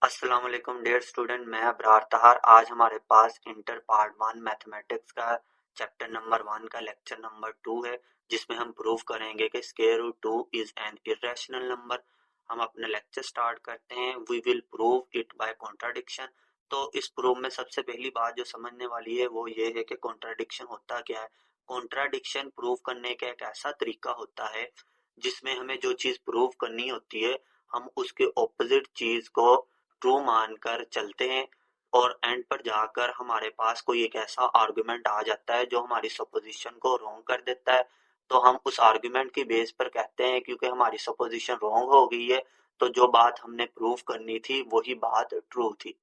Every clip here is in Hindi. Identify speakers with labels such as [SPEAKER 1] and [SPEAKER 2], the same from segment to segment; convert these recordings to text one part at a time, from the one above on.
[SPEAKER 1] अस्सलाम वालेकुम डियर स्टूडेंट, मैं अबरार तहार। आज हमारे पास इंटर पार्ट 1 मैथमेटिक्स का चैप्टर नंबर 1 का लेक्चर नंबर 2 है, जिसमें हम प्रूव करेंगे कि square root 2 is an irrational number. हम अपना लेक्चर स्टार्ट करते हैं। We will prove it by contradiction. तो इस प्रूव में सबसे पहली बात जो समझने वाली है वो ये है कि कॉन्ट्राडिक्शन होता क्या है। कॉन्ट्राडिक्शन प्रूव करने का एक ऐसा तरीका होता है जिसमें हमें जो चीज प्रूव करनी होती है हम उसके ऑपोजिट चीज को ट्रू मानकर चलते हैं और एंड पर जाकर हमारे पास कोई एक ऐसा आर्गुमेंट आ जाता है जो हमारी सपोजिशन को रॉन्ग कर देता है। तो हम उस आर्गुमेंट की बेस पर कहते हैं क्योंकि हमारी सपोजिशन रॉन्ग हो गई है, तो जो बात हमने प्रूव करनी थी वही बात ट्रू थी।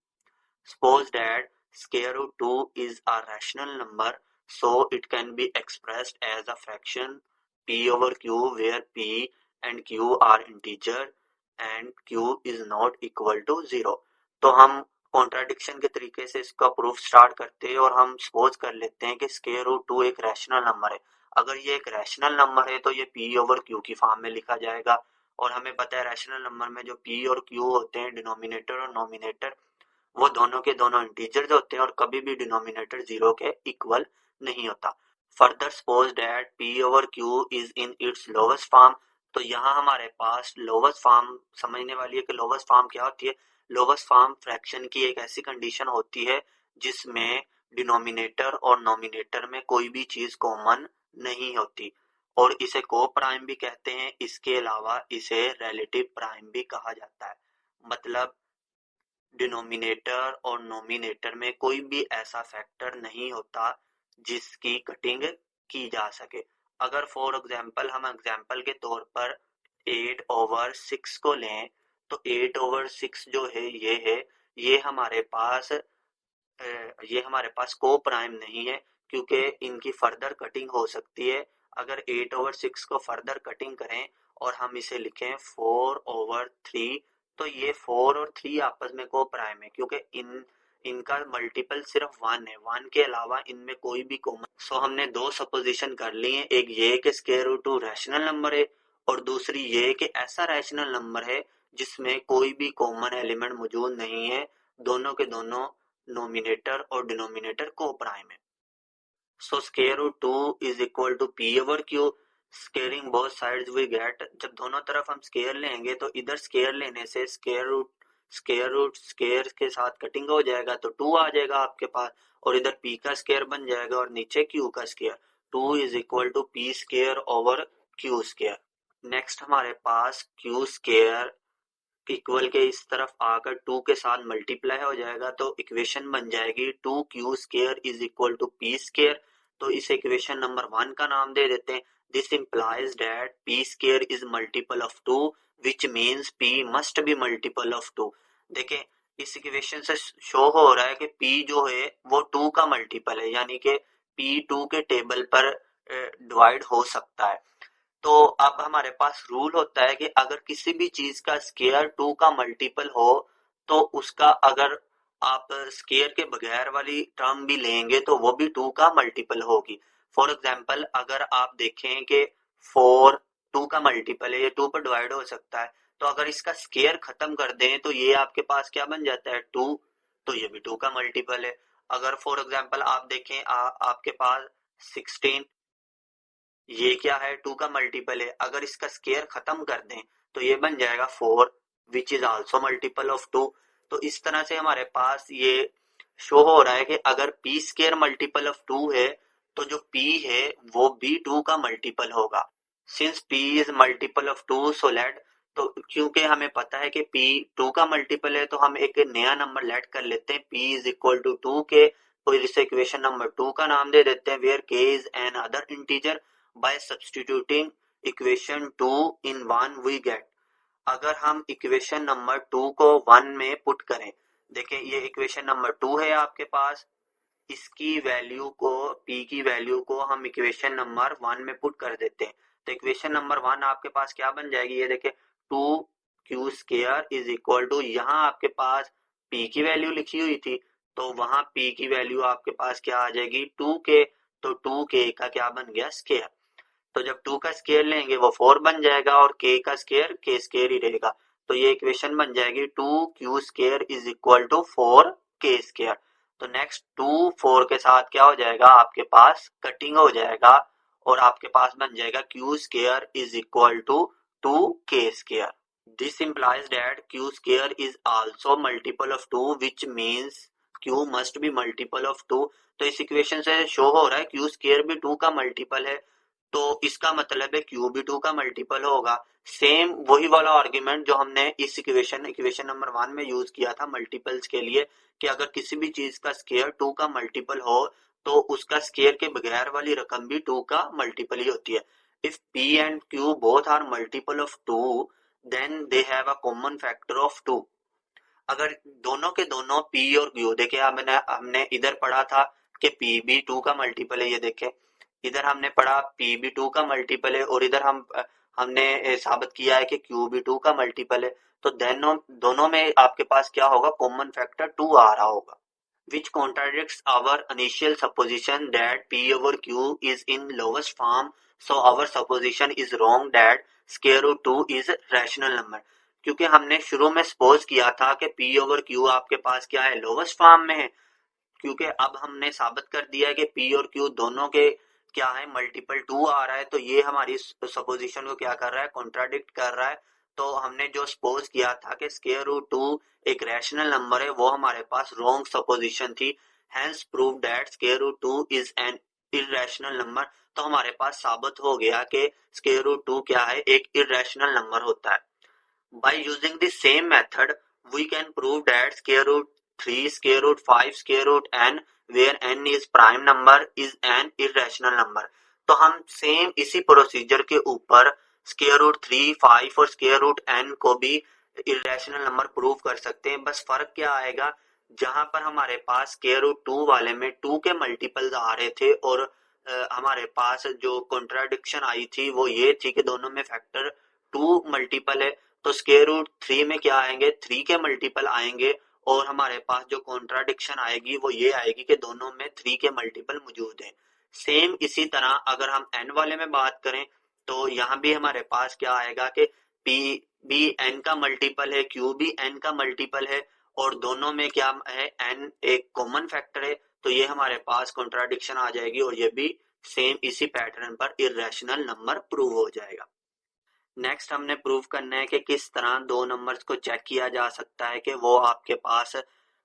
[SPEAKER 1] Suppose that square root 2 is a rational number, so it can be expressed as a fraction p over q where p and q are integer and q is not equal to 0। तो हम कॉन्ट्राडिक्शन के तरीके से इसका प्रूफ स्टार्ट करते हैं और हम सपोज कर लेते हैं कि स्क्वायर रूट 2 एक रैशनल नंबर है। अगर ये एक रैशनल नंबर है तो ये p ओवर q की फॉर्म में लिखा जाएगा, और हमें पता है रैशनल नंबर में जो p और q होते हैं, डिनोमिनेटर और नोमिनेटर, वो दोनों के दोनों इंटीजर्स होते हैं और कभी भी डिनोमिनेटर जीरो के इक्वल नहीं होता। Further suppose that p over q is in its lowest form. तो यहाँ हमारे पास लोवेस्ट फॉर्म समझने वाली है कि लोवेस्ट फॉर्म क्या होती है। लोवेस्ट फॉर्म फ्रैक्शन की एक ऐसी कंडीशन होती है जिसमें डिनोमिनेटर और नोमिनेटर में कोई भी चीज कॉमन नहीं होती, और इसे को प्राइम भी कहते हैं। इसके अलावा इसे रिलेटिव प्राइम भी कहा जाता है। मतलब डिनोमिनेटर और नोमिनेटर में कोई भी ऐसा फैक्टर नहीं होता जिसकी कटिंग की जा सके। अगर फॉर एग्जांपल हम एग्जांपल के तौर पर 8/6 को लें, तो 8/6 जो है ये हमारे पास को प्राइम नहीं है, क्योंकि इनकी फर्दर कटिंग हो सकती है। अगर 8/6 को फर्दर कटिंग करें और हम इसे लिखें 4/3, तो ये 4 और 3 आपस में को प्राइम है, क्योंकि इनका मल्टीपल सिर्फ 1 है। 1 के अलावा इनमें कोई भी कॉमन। सो हमने दो सपोजिशन कर ली है, एक ये कि स्क्वायर रूट 2 रैशनल नंबर है, और दूसरी ये कि ऐसा रैशनल नंबर है जिसमें कोई भी कॉमन एलिमेंट मौजूद नहीं है। दोनों के दोनों नोमिनेटर और डिनोमिनेटर को प्राइम है। So square root 2 is equal to p over q। Squaring both sides we get, जब दोनों तरफ हम स्केयर लेंगे तो इधर स्केयर लेने से स्केयर के साथ कटिंग हो जाएगा तो 2 आ जाएगा आपके पास, और इधर p का स्केयर बन जाएगा और नीचे q का square. 2 is equal to p square over q square. Next हमारे पास q स्केयर इक्वल के इस तरफ आकर 2 के साथ मल्टीप्लाई हो जाएगा, तो इक्वेशन बन जाएगी 2q square is equal to p square. तो इस इक्वेशन नंबर 1 का नाम दे देते हैं। This implies that p square is multiple of 2 which means p must be multiple of 2। देखें, इस इक्वेशन से शो हो रहा है कि p जो है वो 2 का मल्टीपल है, यानी कि p 2 के टेबल पर डिवाइड हो सकता है। तो अब हमारे पास रूल होता है कि अगर किसी भी चीज का स्केयर 2 का मल्टीपल हो तो उसका अगर आप स्केयर के बगैर वाली टर्म भी लेंगे तो वो भी 2 का मल्टीपल होगी। फॉर एग्जांपल अगर आप देखें कि 4 2 का मल्टीपल है, ये 2 पर डिवाइड हो सकता है, तो अगर इसका स्केयर खत्म कर दें तो ये आपके पास क्या बन जाता है 2, तो ये भी 2 का मल्टीपल है। अगर फॉर एग्जांपल आप देखें आपके पास 16, ये क्या है 2 का मल्टीपल है। अगर इसका स्केयर खत्म कर दें तो ये बन जाएगा 4 which is also multiple of 2। तो इस तरह से हमारे पास ये शो हो रहा है कि अगर p स्केयर मल्टीपल ऑफ 2 है तो जो p है वो भी 2 का मल्टीपल होगा। Since p is multiple of 2 so let, तो क्योंकि हमें पता है कि p 2 का मल्टीपल है तो हम एक नया नंबर लेट कर लेते हैं p इज इक्वल टू 2 के, तो इसे इक्वेशन नंबर 2 का नाम दे देते हैं where k is an other integer. By substituting equation 2 in 1 we get. अगर हम इक्वेशन नंबर 2 को 1 में पुट करें, देखें ये इक्वेशन नंबर 2 है आपके पास, इसकी वैल्यू को p की वैल्यू को हम इक्वेशन नंबर 1 में पुट कर देते हैं, तो इक्वेशन नंबर 1 आपके पास क्या बन जाएगी, ये देखें 2q square is equal to, यहाँ आपके पास p की वैल्यू लिखी हुई थी तो वहां p की वैल्यू आपके पास क्या आ जाएगी 2k, तो 2k का क्या बन गया स्केयर। तो जब 2 का स्केयर लेंगे वो 4 बन जाएगा और k का स्केयर k स्केयर ही रहेगा। तो ये इक्वेशन बन जाएगी 2q² is equal to 4k²। तो नेक्स्ट 2 4 के साथ क्या हो जाएगा, आपके पास कटिंग हो जाएगा और आपके पास बन जाएगा q² is equal to 2k²। This implies that q² is also multiple of 2 which means q must be multiple of 2। तो इस इक्वेशन से शो हो रहा है q² भी 2 का मल्टीपल है, तो इसका मतलब है q भी 2 का मल्टीपल होगा। सेम वही वाला आर्ग्यूमेंट जो हमने इस इक्वेशन नंबर 1 में यूज किया था मल्टीपल्स के लिए, कि अगर किसी भी चीज का स्केयर 2 का मल्टीपल हो तो उसका स्केयर के बगैर वाली रकम भी 2 का मल्टीपल ही होती है। If p and q both are multiple of 2 then they have a common factor of 2। अगर दोनों के दोनों p और q, देखे हमने इधर पढ़ा था कि p भी 2 का मल्टीपल है, ये देखे इधर हमने पढ़ा p भी 2 का मल्टीपल है और इधर हमने साबित किया है कि q भी 2 का मल्टीपल है, तो दोनों में आपके पास क्या होगा, कॉमन फैक्टर 2 आ रहा होगा। which contradicts our initial supposition that p over q is in lowest form, so our supposition is wrong that square root 2 is rational number। क्योंकि हमने शुरू में सपोज किया था कि p over q आपके पास क्या है, लोवेस्ट फॉर्म में है, क्योंकि अब हमने साबित कर दिया है कि p और q दोनों के क्या है, मल्टीपल 2 आ रहा है, तो ये हमारी सपोजिशन को क्या कर रहा है, कॉन्ट्राडिक्ट कर रहा है। तो हमने जो सपोज किया था कि स्क्वायर रूट 2 एक रैशनल नंबर है, वो हमारे पास रॉन्ग सपोजिशन थी। Hence prove that square root 2 is an irrational number. तो हमारे पास साबित हो गया कि स्क्वायर रूट 2 क्या है, एक इररेशनल नंबर होता है। By using the same method, we can prove that square root 3, square root 5, square root n, where n is prime number, is an irrational number। तो हम सेम इसी प्रोसीजर के ऊपर स्क्वायर रूट 3, 5 और स्क्वायर रूट n को भी इरेशनल नंबर प्रूव कर सकते हैं। बस फर्क क्या आएगा, जहां पर हमारे पास स्क्वायर रूट 2 वाले में 2 के मल्टीपल्स आ रहे थे और हमारे पास जो कॉन्ट्राडिक्शन आई थी वो ये थी कि दोनों में फैक्टर 2 मल्टीपल है, तो स्क्वायर रूट 3 में क्या आएंगे, 3 के मल्टीपल आएंगे और हमारे पास जो कॉन्ट्राडिक्शन आएगी वो ये आएगी कि दोनों में 3 के मल्टीपल मौजूद हैं। सेम इसी तरह अगर हम n वाले में बात करें तो यहाँ भी हमारे पास क्या आएगा कि p भी n का मल्टीपल है, q भी n का मल्टीपल है और दोनों में क्या है, n एक कॉमन फैक्टर है, तो ये हमारे पास कॉन्ट्राडिक्शन आ जाएगी और ये भी सेम इसी पैटर्न पर इरेशनल नंबर प्रूव हो जाएगा। नेक्स्ट हमने प्रूव करना है कि किस तरह दो नंबर्स को चेक किया जा सकता है कि वो आपके पास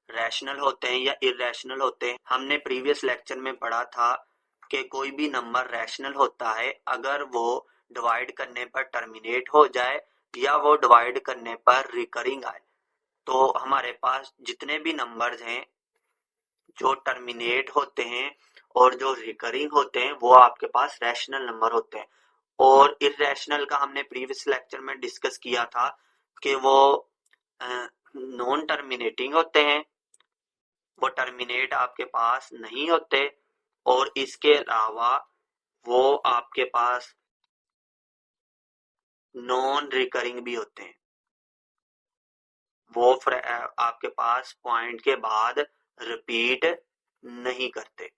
[SPEAKER 1] रैशनल होते हैं या इरेशनल होते हैं। हमने प्रीवियस लेक्चर में पढ़ा था कि कोई भी नंबर रैशनल होता है अगर वो डिवाइड करने पर टर्मिनेट हो जाए या वो डिवाइड करने पर रिकरिंग आए। तो हमारे पास जितने भी नंबर्स हैं जो टर्मिनेट होते हैं और जो रिकरिंग होते हैं वो आपके पास रैशनल नंबर होते हैं। और इरेशनल का हमने प्रीवियस लेक्चर में डिस्कस किया था कि वो नॉन टर्मिनेटिंग होते हैं, वो टर्मिनेट आपके पास नहीं होते और इसके अलावा वो आपके पास नॉन रिकरिंग भी होते हैं, वो आपके पास पॉइंट के बाद रिपीट नहीं करते।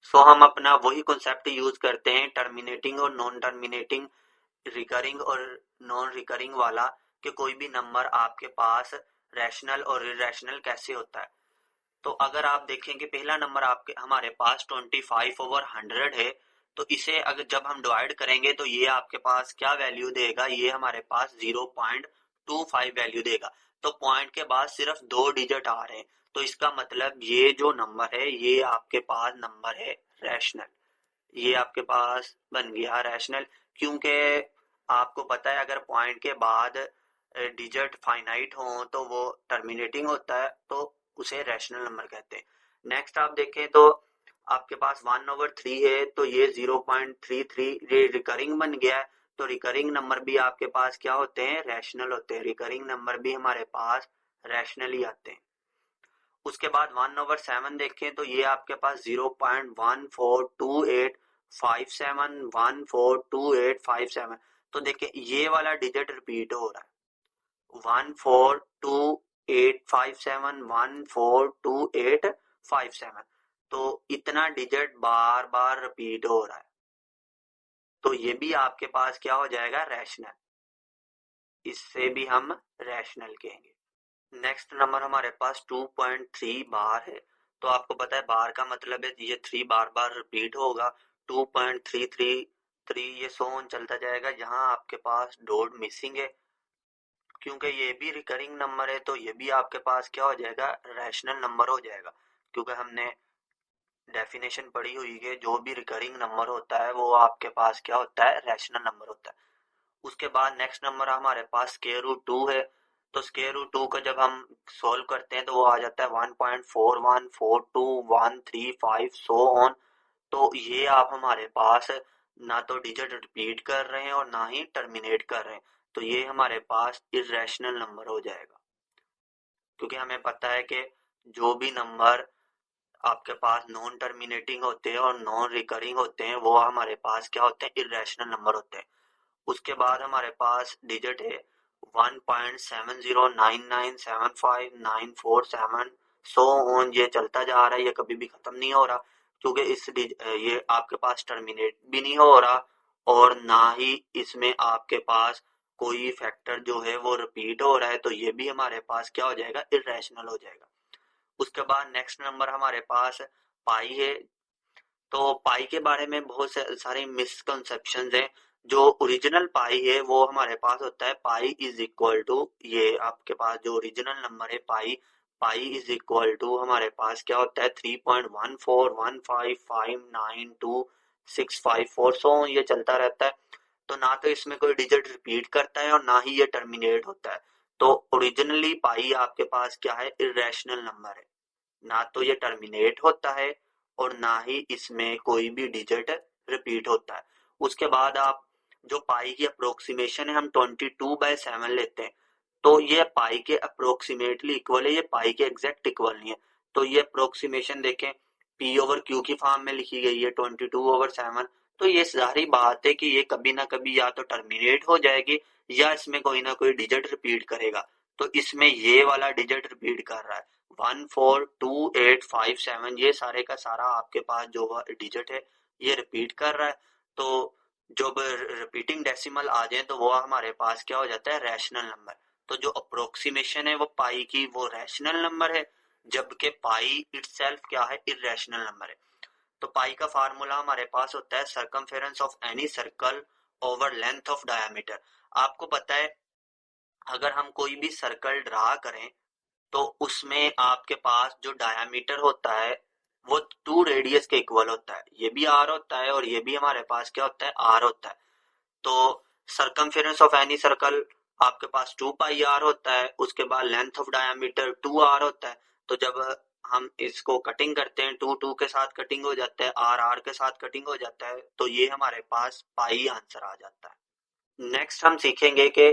[SPEAKER 1] सो हम अपना वही कॉन्सेप्ट यूज करते हैं टर्मिनेटिंग और नॉन टर्मिनेटिंग, रिकरिंग और नॉन रिकरिंग वाला, कि कोई भी नंबर आपके पास रैशनल और इरेशनल कैसे होता है। तो अगर आप देखें कि पहला नंबर आपके हमारे पास 25/100 है, तो इसे अगर जब हम डिवाइड करेंगे तो ये आपके पास क्या वैल्यू देगा, ये हमारे पास 0.25 वैल्यू देगा। तो पॉइंट के बाद सिर्फ 2 डिजिट आ रहे हैं, तो इसका मतलब ये जो नंबर है ये आपके पास नंबर है रैशनल, ये आपके पास बन गया रैशनल। क्योंकि आपको पता है अगर पॉइंट के बाद डिजिट फाइनाइट हो तो वो टर्मिनेटिंग होता है, तो उसे रैशनल नंबर कहते हैं। नेक्स्ट आप देखें तो आपके पास 1/3 है, तो ये 0.33 ये रिकरिंग बन गया है। तो रिकरिंग नंबर भी आपके पास क्या होते हैं, रैशनल होते हैं। रिकरिंग नंबर भी हमारे पास रैशनल ही आते हैं। उसके बाद 1/7 देखें तो ये आपके पास 0.142857142857। तो देखिए ये वाला डिजिट रिपीट हो रहा है, 142857142857, तो इतना डिजिट बार बार रिपीट हो रहा है, तो ये भी आपके पास क्या हो जाएगा, रैशनल। इससे भी हम रैशनल कहेंगे। नेक्स्ट नंबर हमारे पास 2.3 बार है। तो आपको पता है बार का मतलब है ये 3 बार बार रिपीट होगा। 2.333 ये सो ऑन चलता जाएगा। यहाँ आपके पास डॉट मिसिंग है, क्योंकि ये भी रिकरिंग नंबर है तो ये भी आपके पास क्या हो जाएगा, रैशनल नंबर हो जाएगा। क्योंकि हमने डेफिनेशन पढ़ी हुई है जो भी रिकरिंग नंबर होता है वो आपके पास क्या होता है, रैशनल नंबर होता है। उसके बाद नेक्स्ट नंबर हमारे पास स्क्वायर रूट 2 है। तो स्क्वायर रूट 2 का जब हम सोल्व करते हैं तो वो आ जाता है 1.414213 सो ऑन। तो ये आप हमारे पास ना तो डिजिट रिपीट कर रहे हैं और ना ही टर्मिनेट कर रहे हैं, तो ये हमारे पास इरेशनल नंबर हो जाएगा। क्योंकि हमें पता है कि जो भी नंबर आपके पास नॉन टर्मिनेटिंग होते हैं और नॉन रिकरिंग होते हैं वो हमारे पास क्या होते हैं, इरेशनल नंबर होते हैं। उसके बाद हमारे पास डिजिट है 1.70997594 सो ऑन, ये चलता जा रहा है, ये कभी भी खत्म नहीं हो रहा। क्योंकि ये आपके पास टर्मिनेट भी नहीं हो रहा और ना ही इसमें आपके पास कोई फैक्टर जो है वो रिपीट हो रहा है, तो ये भी हमारे पास क्या हो जाएगा, इरेशनल हो जाएगा। उसके बाद नेक्स्ट नंबर हमारे पास पाई है। तो पाई के बारे में बहुत सारे मिसकंसेप्शन हैं। जो ओरिजिनल पाई है वो हमारे पास होता है पाई इज इक्वल टू, ये आपके पास जो ओरिजिनल नंबर है पाई, पाई इज इक्वल टू हमारे पास क्या होता है 3.1415592654 सो ये चलता रहता है। तो ना तो इसमें कोई डिजिट रिपीट करता है और ना ही ये टर्मिनेट होता है। तो ओरिजिनली पाई आपके पास क्या है, इरेशनल नंबर है। ना तो ये टर्मिनेट होता है और ना ही इसमें कोई भी डिजिट रिपीट होता है। उसके बाद आप जो पाई की अप्रोक्सीमेशन है हम 22/7 लेते हैं। तो ये पाई के अप्रोक्सीमेटली इक्वल है, ये पाई के एग्जैक्ट इक्वल नहीं है। तो ये अप्रोक्सीमेशन देखें पी ओवर क्यू की फॉर्म में लिखी गई है 22/7। तो ये सारी बात है कि ये कभी ना कभी या तो टर्मिनेट हो जाएगी या इसमें कोई ना कोई डिजिट रिपीट करेगा। तो इसमें ये वाला डिजिट रिपीट कर रहा है 142857, ये सारे का सारा आपके पास जो डिजिट है ये रिपीट कर रहा है। तो जब रिपीटिंग डेसिमल आ जाए तो वो हमारे पास क्या हो जाता है, रैशनल नंबर। तो जो अप्रोक्सीमेशन है वो पाई की वो रैशनल नंबर है, जबकि पाई इटसेल्फ क्या है, इरेशनल नंबर है। तो पाई का फार्मूला हमारे पास होता है circumference of any circle over length of diameter. आपको पता है अगर हम कोई भी सर्कल ड्रा करें तो उसमें आपके पास जो डायामीटर होता है वो 2 रेडियस के इक्वल होता है। ये भी आर होता है और ये भी हमारे पास क्या होता है, आर होता है। तो सर्कमफेरेंस ऑफ एनी सर्कल आपके पास 2 पाई आर होता है। उसके बाद लेंथ ऑफ डायामीटर 2 आर होता है। तो जब हम इसको कटिंग करते हैं 2 2 के साथ कटिंग हो जाता है, आर आर के साथ कटिंग हो जाता है, तो ये हमारे पास पाई आंसर आ जाता है। नेक्स्ट हम सीखेंगे कि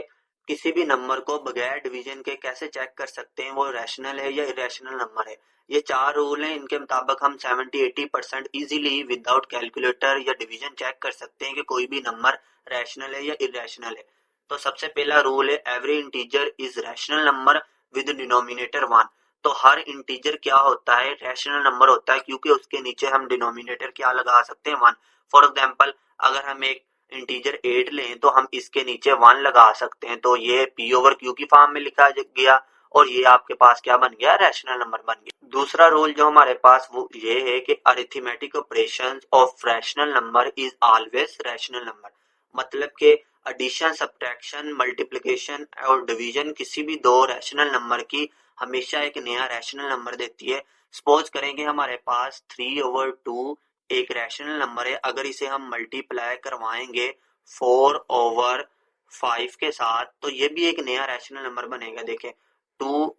[SPEAKER 1] किसी भी नंबर को बगैर डिवीजन के कैसे चेक कर सकते हैं वो रैशनल है या इरेशनल नंबर है। ये 4 रूल हैं, इनके मुताबिक हम 70-80% इजीली विदाउट कैलकुलेटर या डिवीजन चेक कर सकते हैं कि कोई भी नंबर रैशनल है या इरेशनल है। तो सबसे पहला रूल है every integer is rational number with denominator 1। तो हर इंटीजर क्या होता है, रैशनल नंबर होता है, क्योंकि उसके नीचे हम डिनोमिनेटर क्या लगा सकते हैं, 1। फॉर एग्जाम्पल अगर हम एक इंटीजर 8 लें तो हम इसके नीचे 1 लगा सकते हैं, तो ये पी ओवर क्यू की फॉर्म में लिखा गया और ये आपके पास क्या बन गया, रैशनल नंबर बन गया। दूसरा रूल जो हमारे पास वो ये है कि arithmetic operations of rational number is always rational number. मतलब कि एडिशन, सब्ट्रैक्शन, मल्टीप्लिकेशन और डिवीजन किसी भी दो रैशनल नंबर की हमेशा एक नया रैशनल नंबर देती है। सपोज करेंगे हमारे पास 3/2 एक रैशनल नंबर है, अगर इसे हम मल्टीप्लाई करवाएंगे 4/5 के साथ तो ये भी एक नया रैशनल नंबर बनेगा। देखें 2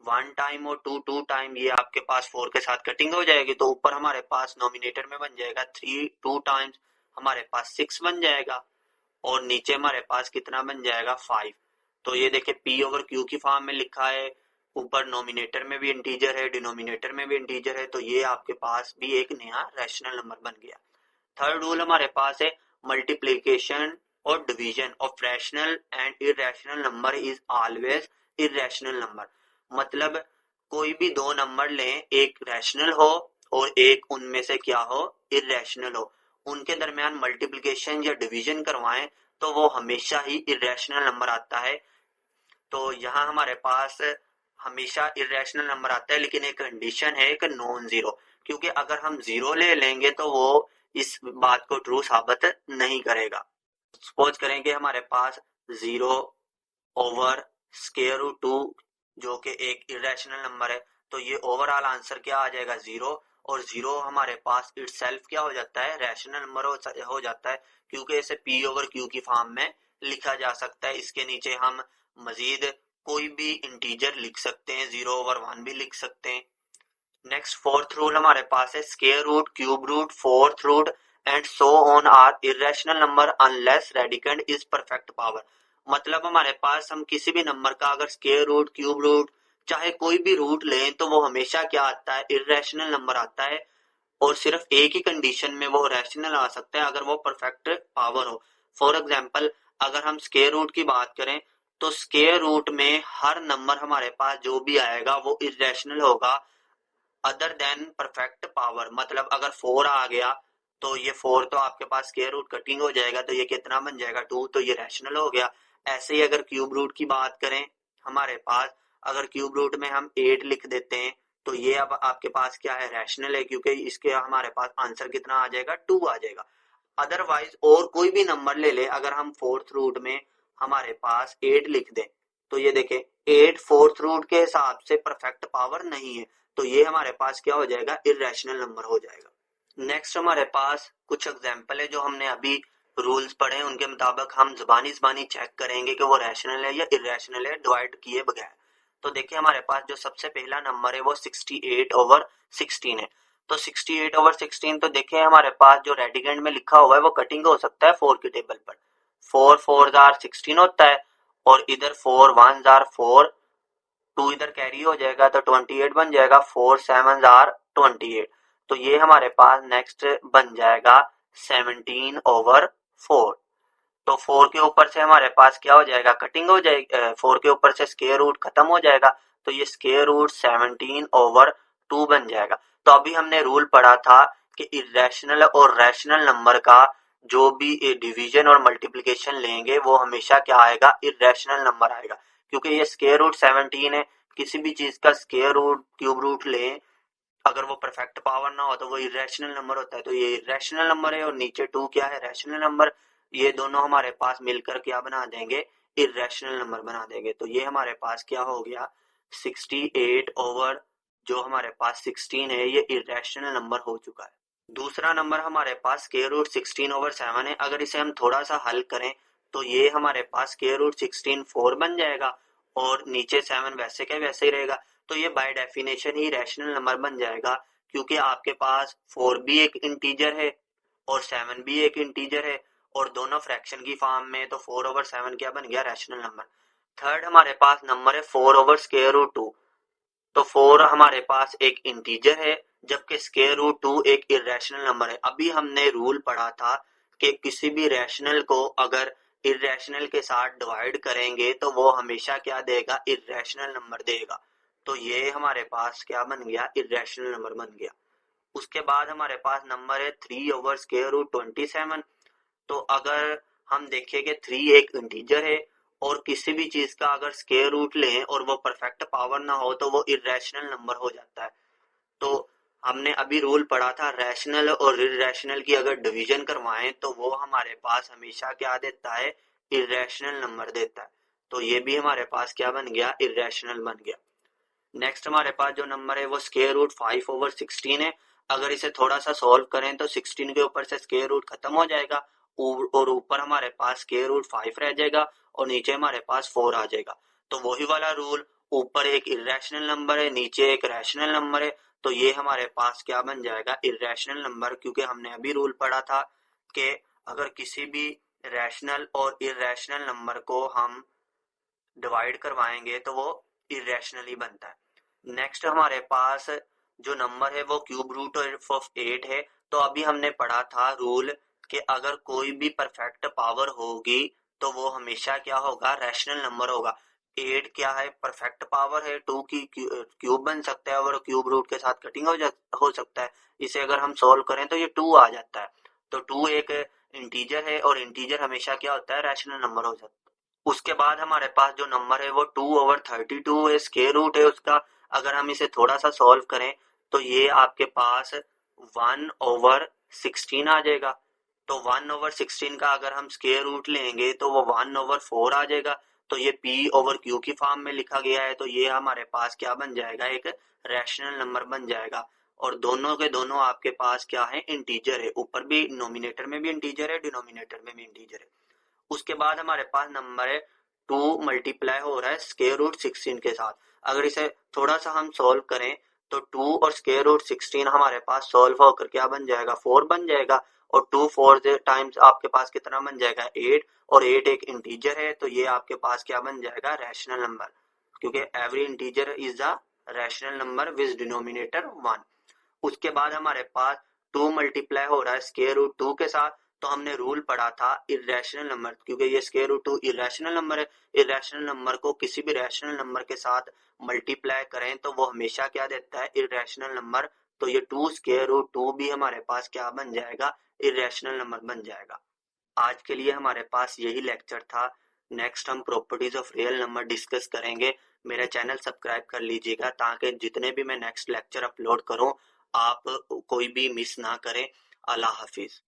[SPEAKER 1] 1 टाइम और 2 2 टाइम, ये आपके पास 4 के साथ कटिंग हो जाएगी, तो ऊपर हमारे पास नोमिनेटर में बन जाएगा 3 2 टाइम्स हमारे पास 6 बन जाएगा और नीचे हमारे पास कितना बन जाएगा, 5। तो ये देखिए पी ओवर क्यू की फॉर्म में लिखा है, ऊपर नोमिनेटर में भी इंटीजर है, डिनोमिनेटर में भी इंटीजर है, तो ये आपके पास भी एक नया रैशनल नंबर बन गया। थर्ड रूल हमारे पास है मल्टीप्लीकेशन और division of rational and irrational number is always irrational number. मतलब कोई भी दो नंबर लें, एक रैशनल हो और एक उनमें से क्या हो, इरेशनल हो, उनके दरमियान मल्टीप्लिकेशन या डिवीजन करवाएं तो वो हमेशा ही इरेशनल नंबर आता है। तो यहाँ हमारे पास हमेशा इरेशनल नंबर आता है, लेकिन एक कंडीशन है, एक नॉन जीरो, क्योंकि अगर हम जीरो ले लेंगे तो वो इस बात को ट्रू साबित नहीं करेगा। सपोज करें कि हमारे पास 0 ओवर स्क्वायर रूट 2 जो कि एक इरेशनल नंबर है, तो ये ओवरऑल आंसर क्या आ जाएगा 0, और 0 हमारे पास इटसेल्फ क्या हो जाता है, रैशनल नंबर हो जाता है, क्योंकि इसे p ओवर q की फॉर्म में लिखा जा सकता है। इसके नीचे हम मजीद कोई भी इंटीजर लिख सकते हैं, 0 ओवर 1 भी लिख सकते हैं। नेक्स्ट फोर्थ रूल हमारे पास है, square root, cube root, fourth root and so on are irrational number unless radicand is perfect power. मतलब हमारे पास हम किसी भी नंबर का अगर स्क्वायर रूट, क्यूब रूट, चाहे कोई भी रूट लें तो वो हमेशा क्या आता है, इरेशनल नंबर आता है, और सिर्फ एक ही कंडीशन में वो रैशनल आ सकता है, अगर वो परफेक्ट पावर हो। फॉर एग्जांपल अगर हम स्क्वायर रूट की बात करें तो स्क्वायर रूट में हर नंबर हमारे पास जो भी आएगा वो इरेशनल होगा अदर देन परफेक्ट पावर। मतलब अगर 4 आ गया तो ये 4 तो आपके पास स्क्वायर रूट कटिंग हो जाएगा, तो ये कितना बन जाएगा 2, तो ये रैशनल हो गया। ऐसे ही अगर क्यूब रूट की बात करें हमारे पास, अगर क्यूब रूट में हम 8 लिख देते हैं तो ये अब आपके पास क्या है, रैशनल है, क्योंकि इसके हमारे पास आंसर कितना आ जाएगा, 2 आ जाएगा। अदरवाइज और कोई भी नंबर ले ले, अगर हम फोर्थ रूट में हमारे पास 8 लिख दें तो ये देखें 8 फोर्थ रूट के हिसाब से परफेक्ट पावर नहीं है, तो ये हमारे पास क्या हो जाएगा, इरेशनल नंबर हो जाएगा। नेक्स्ट हमारे पास कुछ एग्जांपल है जो हमने अभी रूल्स पढ़े, उनके मुताबिक हम जुबानी चेक करेंगे कि वो रैशनल है या इरेशनल है डिवाइड किए बगैर। तो देखिए हमारे पास जो सबसे पहला नंबर है वो 68 ओवर 16 है। तो 68 ओवर 16, तो देखिए हमारे पास जो रेडिकेंड में लिखा हुआ है वो कटिंग हो सकता है 4 की टेबल पर। 4 4 आर 16 होता है, और इधर 4 1 आर 4, 2 इधर कैरी हो जाएगा तो 28 बन जाएगा, 4 7 आर 28। तो ये हमारे पास नेक्स्ट बन जाएगा 17 ओवर 4। तो 4 के ऊपर से हमारे पास क्या हो जाएगा, कटिंग हो जाएगी, 4 के ऊपर से स्क्वायर रूट खत्म हो जाएगा, तो ये स्क्वायर रूट 17 ओवर 2 बन जाएगा। तो अभी हमने रूल पढ़ा था कि इरेशनल और रैशनल नंबर का जो भी डिवीजन और मल्टीप्लिकेशन लेंगे वो हमेशा क्या आएगा, इरेशनल नंबर आएगा, क्योंकि ये स्क्वायर रूट 17 है, किसी भी चीज का स्क्वायर रूट, क्यूब रूट लें, अगर वो परफेक्ट पावर ना हो तो वो इरेशनल नंबर होता है। तो ये इरेशनल नंबर है, और नीचे 2 क्या है, रैशनल नंबर। ये दोनों हमारे पास मिलकर क्या बना देंगे, इरेशनल नंबर बना देंगे। तो ये हमारे पास क्या हो गया, 68 ओवर जो हमारे पास 16 है ये इरेशनल नंबर हो चुका है। दूसरा नंबर हमारे पास स्क्वायर रूट 16 ओवर 7 है। अगर इसे हम थोड़ा सा हल करें तो ये हमारे पास स्क्वायर रूट 16 4 बन जाएगा, और नीचे 7 वैसे के वैसे ही रहेगा। तो ये by definition he rational number बन जाएगा, क्योंकि आपके पास 4 भी एक इंटीजर है और 7 भी एक इंटीजर है, और दोनों फ्रैक्शन की फॉर्म में, तो 4 ओवर 7 क्या बन गया, रैशनल नंबर। थर्ड हमारे पास नंबर है 4 ओवर स्क्वायर रूट 2। तो 4 हमारे पास एक इंटीजर है, जबकि स्क्वायर रूट 2 एक इरेशनल नंबर है। अभी हमने रूल पढ़ा था कि किसी भी रैशनल को अगर इरेशनल के साथ डिवाइड करेंगे तो वो हमेशा क्या देगा, इरेशनल नंबर देगा। तो ये हमारे पास क्या बन गया, इरेशनल नंबर बन गया। उसके बाद हमारे पास नंबर है 3 ओवर स्क्वायर रूट 27। तो अगर हम देखें कि 3 एक इंटीजर है, और किसी भी चीज का अगर स्क्वायर रूट लें और वो परफेक्ट पावर ना हो तो वो इरेशनल नंबर हो जाता है। तो हमने अभी रूल पढ़ा था, रैशनल और इरेशनल की अगर डिवीजन करवाएं तो वो हमारे पास हमेशा क्या देता है, इरेशनल नंबर देता है। तो ये भी हमारे पास क्या बन गया, इरेशनल बन गया। नेक्स्ट हमारे पास जो नंबर है वो स्क्वायर रूट 5 ओवर 16 है। अगर इसे थोड़ा सा सॉल्व करें तो 16 के ऊपर से स्क्वायर रूट खत्म हो जाएगा, और ऊपर हमारे पास स्क्वायर रूट 5 रह जाएगा, और नीचे हमारे पास 4 आ जाएगा। तो वही वाला रूल, ऊपर एक इरेशनल नंबर है, नीचे एक रैशनल नंबर है, तो ये हमारे पास क्या बन जाएगा, इरेशनल नंबर, क्योंकि हमने अभी रूल पढ़ा था कि अगर किसी भी रैशनल और इरेशनल नंबर को हम डिवाइड करवाएंगे तो वो इरेशनल ही बनता है। नेक्स्ट हमारे पास जो नंबर है वो क्यूब रूट ऑफ 8 है। तो अभी हमने पढ़ा था रूल कि अगर कोई भी परफेक्ट पावर होगी तो वो हमेशा क्या होगा, रैशनल नंबर होगा। 8 क्या है, परफेक्ट पावर है, 2 की क्यूब बन सकता है, और क्यूब रूट के साथ कटिंग हो सकता है। इसे अगर हम सोल्व करें तो ये 2 आ जाता है। तो 2 एक इंटीजर है और इंटीजर हमेशा क्या होता है, रैशनल नंबर हो जाता है। उसके बाद हमारे पास जो नंबर है वो 2/32 है, स्क्वायर रूट है उसका। अगर हम इसे थोड़ा सा सॉल्व करें तो ये आपके पास 1/16 आ जाएगा। तो 1/16 का अगर हम स्क्वायर रूट लेंगे तो वो 1/4 आ जाएगा। तो ये P/Q की फॉर्म में लिखा गया है, तो ये हमारे पास क्या बन जाएगा, एक रैशनल नंबर बन जाएगा। और दोनों के दोनों आपके पास क्या है, इंटीजर है। ऊपर भी नोमिनेटर में भी इंटीजर है, डिनोमिनेटर में भी इंटीजर है। उसके बाद हमारे पास नंबर है 2 मल्टीप्लाई हो रहा है स्क्वायर रूट 16 के साथ। अगर इसे थोड़ा सा हम सॉल्व करें तो 2 और स्क्वायर रूट 16 हमारे पास सॉल्व होकर क्या बन जाएगा, 4 बन जाएगा। और 2 4 टाइम्स आपके पास कितना बन जाएगा, 8। और 8 एक इंटीजर है, तो ये आपके पास क्या बन जाएगा, रैशनल नंबर, क्योंकि every integer is a rational number with denominator 1। उसके बाद हमारे पास 2 मल्टीप्लाई हो रहा है स्क्वायर रूट 2 के साथ। तो हमने रूल पढ़ा था इरेशनल नंबर, क्योंकि ये स्क्वायर रूट 2 इरेशनल नंबर है। इरेशनल नंबर को किसी भी रैशनल नंबर के साथ मल्टीप्लाई करें तो वो हमेशा क्या देता है, इरेशनल नंबर। तो ये 2 स्क्वायर रूट 2 भी हमारे पास क्या बन जाएगा, इरेशनल नंबर बन जाएगा। आज के लिए हमारे पास यही लेक्चर था। नेक्स्ट हम properties of real number discuss करेंगे। मेरा चैनल सब्सक्राइब कर लीजिएगा ताकि जितने भी मैं नेक्स्ट लेक्चर अपलोड करूं आप कोई भी मिस ना करें। अल्लाह हाफिज।